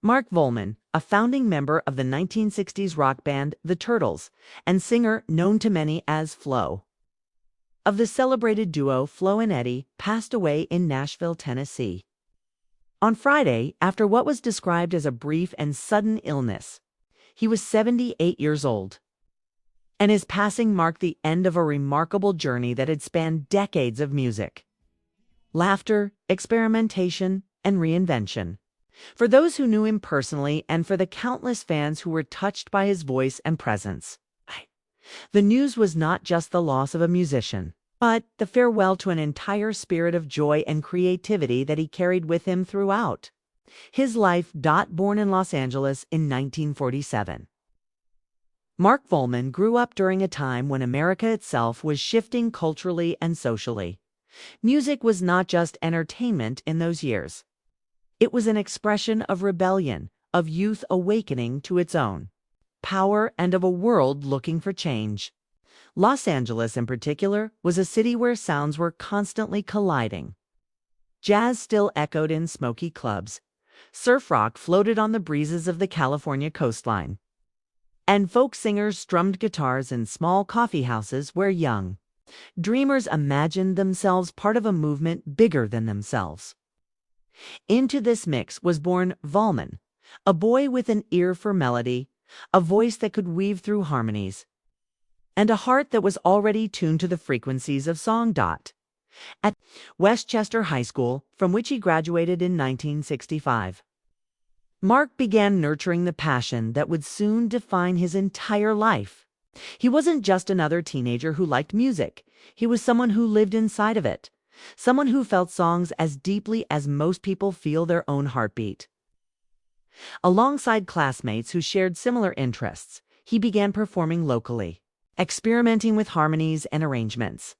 Mark Volman, a founding member of the 1960s rock band The Turtles, and singer known to many as Flo, of the celebrated duo Flo and Eddie, passed away in Nashville, Tennessee, on Friday after what was described as a brief and sudden illness. He was 78 years old, and his passing marked the end of a remarkable journey that had spanned decades of music, laughter, experimentation, and reinvention. For those who knew him personally and for the countless fans who were touched by his voice and presence, the news was not just the loss of a musician, but the farewell to an entire spirit of joy and creativity that he carried with him throughout his life. Born in Los Angeles in 1947, Mark Volman grew up during a time when America itself was shifting culturally and socially. Music was not just entertainment in those years. It was an expression of rebellion, of youth awakening to its own power, and of a world looking for change. Los Angeles, in particular, was a city where sounds were constantly colliding. Jazz still echoed in smoky clubs, surf rock floated on the breezes of the California coastline, and folk singers strummed guitars in small coffee houses where young dreamers imagined themselves part of a movement bigger than themselves. Into this mix was born Volman, a boy with an ear for melody, a voice that could weave through harmonies, and a heart that was already tuned to the frequencies of song. At Westchester High School, from which he graduated in 1965, Mark began nurturing the passion that would soon define his entire life. He wasn't just another teenager who liked music. He was someone who lived inside of it. Someone who felt songs as deeply as most people feel their own heartbeat. Alongside classmates who shared similar interests, he began performing locally, experimenting with harmonies and arrangements,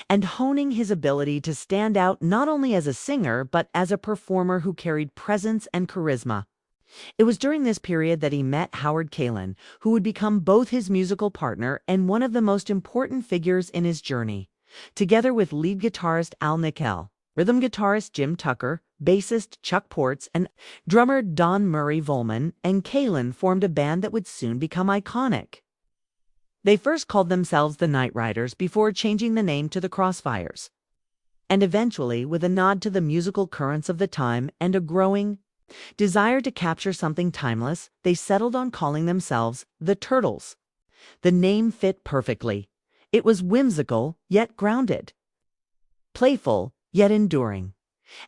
and honing his ability to stand out not only as a singer but as a performer who carried presence and charisma. It was during this period that he met Howard Kaylan, who would become both his musical partner and one of the most important figures in his journey. Together with lead guitarist Al Nickel, rhythm guitarist Jim Tucker, bassist Chuck Ports, and drummer Don Murray, Volman and Kaylan formed a band that would soon become iconic. They first called themselves the Night Riders before changing the name to the Crossfires. And eventually, with a nod to the musical currents of the time and a growing desire to capture something timeless, they settled on calling themselves the Turtles. The name fit perfectly. It was whimsical, yet grounded, playful, yet enduring,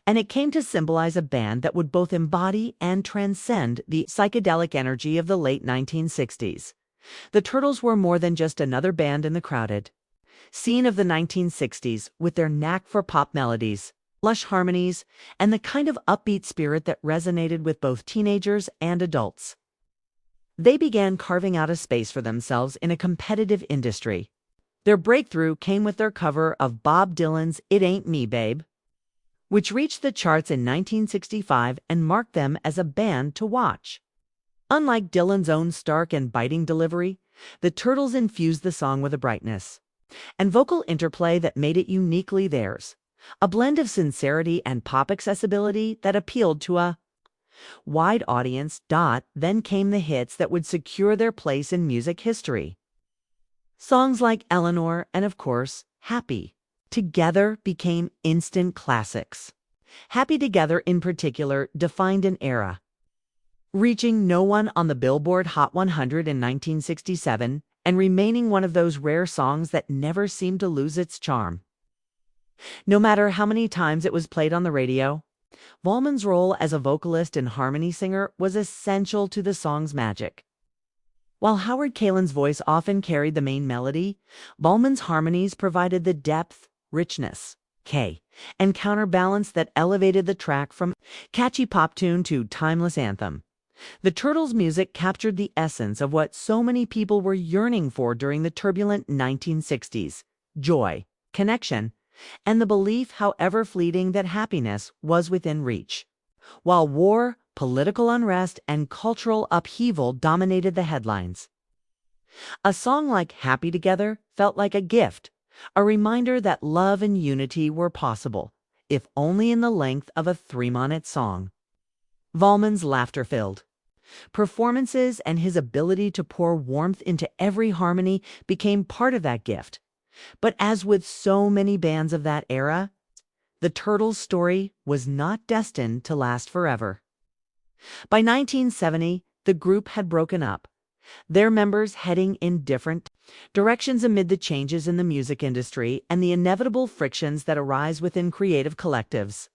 and it came to symbolize a band that would both embody and transcend the psychedelic energy of the late 1960s. The Turtles were more than just another band in the crowded scene of the 1960s, with their knack for pop melodies, lush harmonies, and the kind of upbeat spirit that resonated with both teenagers and adults. They began carving out a space for themselves in a competitive industry. Their breakthrough came with their cover of Bob Dylan's "It Ain't Me, Babe," which reached the charts in 1965 and marked them as a band to watch. Unlike Dylan's own stark and biting delivery, the Turtles infused the song with a brightness and vocal interplay that made it uniquely theirs, a blend of sincerity and pop accessibility that appealed to a wide audience. Then came the hits that would secure their place in music history. Songs like Eleanor and, of course, Happy Together became instant classics. Happy Together, in particular, defined an era, reaching #1 on the Billboard Hot 100 in 1967 and remaining one of those rare songs that never seemed to lose its charm. No matter how many times it was played on the radio, Volman's role as a vocalist and harmony singer was essential to the song's magic. While Howard Kaylan's voice often carried the main melody, Volman's harmonies provided the depth, richness, and counterbalance that elevated the track from catchy pop tune to timeless anthem. The Turtles' music captured the essence of what so many people were yearning for during the turbulent 1960s: joy, connection, and the belief, however fleeting, that happiness was within reach. While war, political unrest, and cultural upheaval dominated the headlines, a song like Happy Together felt like a gift, a reminder that love and unity were possible, if only in the length of a 3-minute song. Volman's laughter-filled performances and his ability to pour warmth into every harmony became part of that gift. But as with so many bands of that era, the Turtles' story was not destined to last forever. By 1970, the group had broken up, their members heading in different directions amid the changes in the music industry and the inevitable frictions that arise within creative collectives.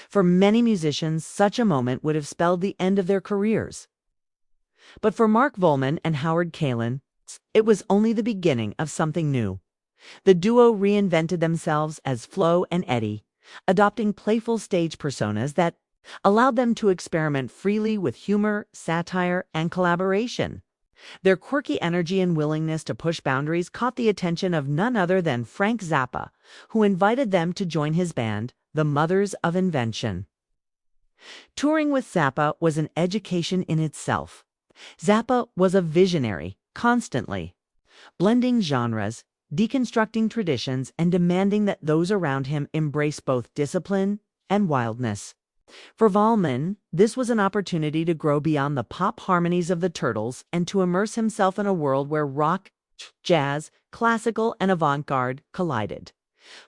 For many musicians, such a moment would have spelled the end of their careers. But for Mark Volman and Howard Kalin, it was only the beginning of something new. The duo reinvented themselves as Flo and Eddie, adopting playful stage personas that allowed them to experiment freely with humor, satire, and collaboration. Their quirky energy and willingness to push boundaries caught the attention of none other than Frank Zappa, who invited them to join his band, the Mothers of Invention. Touring with Zappa was an education in itself. Zappa was a visionary, constantly blending genres, deconstructing traditions, and demanding that those around him embrace both discipline and wildness. For Volman, this was an opportunity to grow beyond the pop harmonies of the Turtles and to immerse himself in a world where rock, jazz, classical, and avant-garde collided.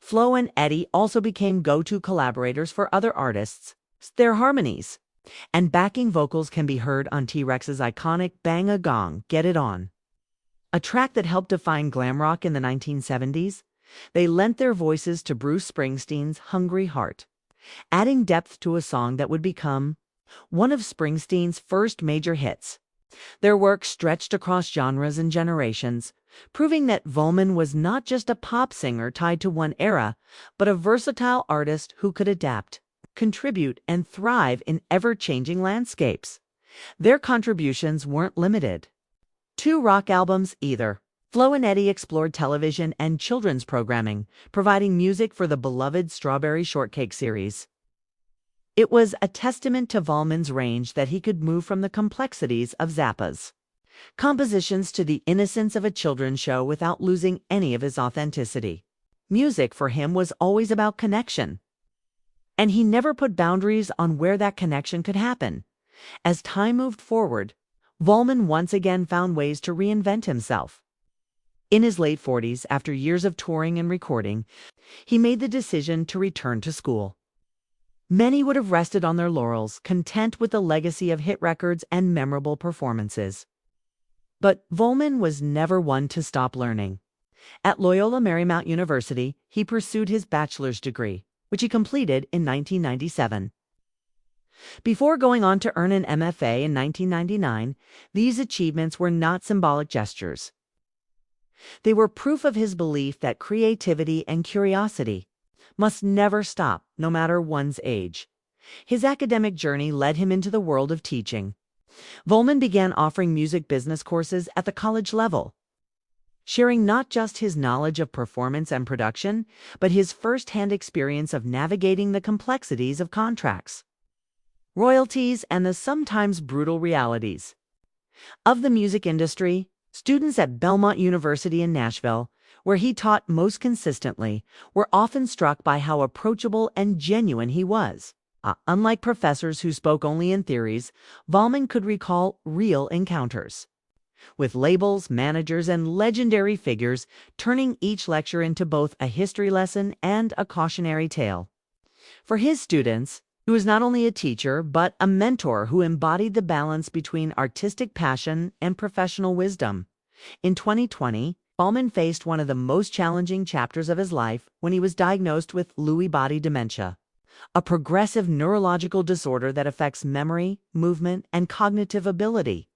Flo and Eddie also became go-to collaborators for other artists. Their harmonies and backing vocals can be heard on T-Rex's iconic Bang a Gong, Get It On, a track that helped define glam rock in the 1970s. They lent their voices to Bruce Springsteen's Hungry Heart, adding depth to a song that would become one of Springsteen's first major hits. Their work stretched across genres and generations, proving that Volman was not just a pop singer tied to one era, but a versatile artist who could adapt, contribute, and thrive in ever-changing landscapes. Their contributions weren't limited to rock albums either. Flo and Eddie explored television and children's programming, providing music for the beloved Strawberry Shortcake series. It was a testament to Volman's range that he could move from the complexities of Zappa's compositions to the innocence of a children's show without losing any of his authenticity. Music for him was always about connection, and he never put boundaries on where that connection could happen. As time moved forward, Volman once again found ways to reinvent himself. In his late 40s, after years of touring and recording, he made the decision to return to school. Many would have rested on their laurels, content with the legacy of hit records and memorable performances. But Volman was never one to stop learning. At Loyola Marymount University, he pursued his bachelor's degree, which he completed in 1997. Before going on to earn an MFA in 1999, these achievements were not symbolic gestures. They were proof of his belief that creativity and curiosity must never stop, no matter one's age. His academic journey led him into the world of teaching. Volman began offering music business courses at the college level, sharing not just his knowledge of performance and production, but his first-hand experience of navigating the complexities of contracts, royalties, and the sometimes brutal realities of the music industry. Students at Belmont University in Nashville, where he taught most consistently, were often struck by how approachable and genuine he was. Unlike professors who spoke only in theories, Volman could recall real encounters with labels, managers, and legendary figures, turning each lecture into both a history lesson and a cautionary tale. For his students, he was not only a teacher, but a mentor who embodied the balance between artistic passion and professional wisdom. In 2020, Volman faced one of the most challenging chapters of his life when he was diagnosed with Lewy body dementia, a progressive neurological disorder that affects memory, movement, and cognitive ability.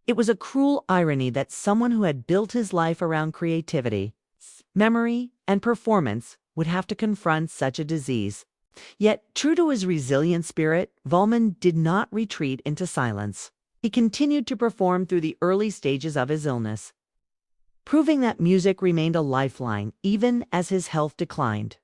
It was a cruel irony that someone who had built his life around creativity, memory, and performance would have to confront such a disease. Yet, true to his resilient spirit, Volman did not retreat into silence. He continued to perform through the early stages of his illness, proving that music remained a lifeline even as his health declined.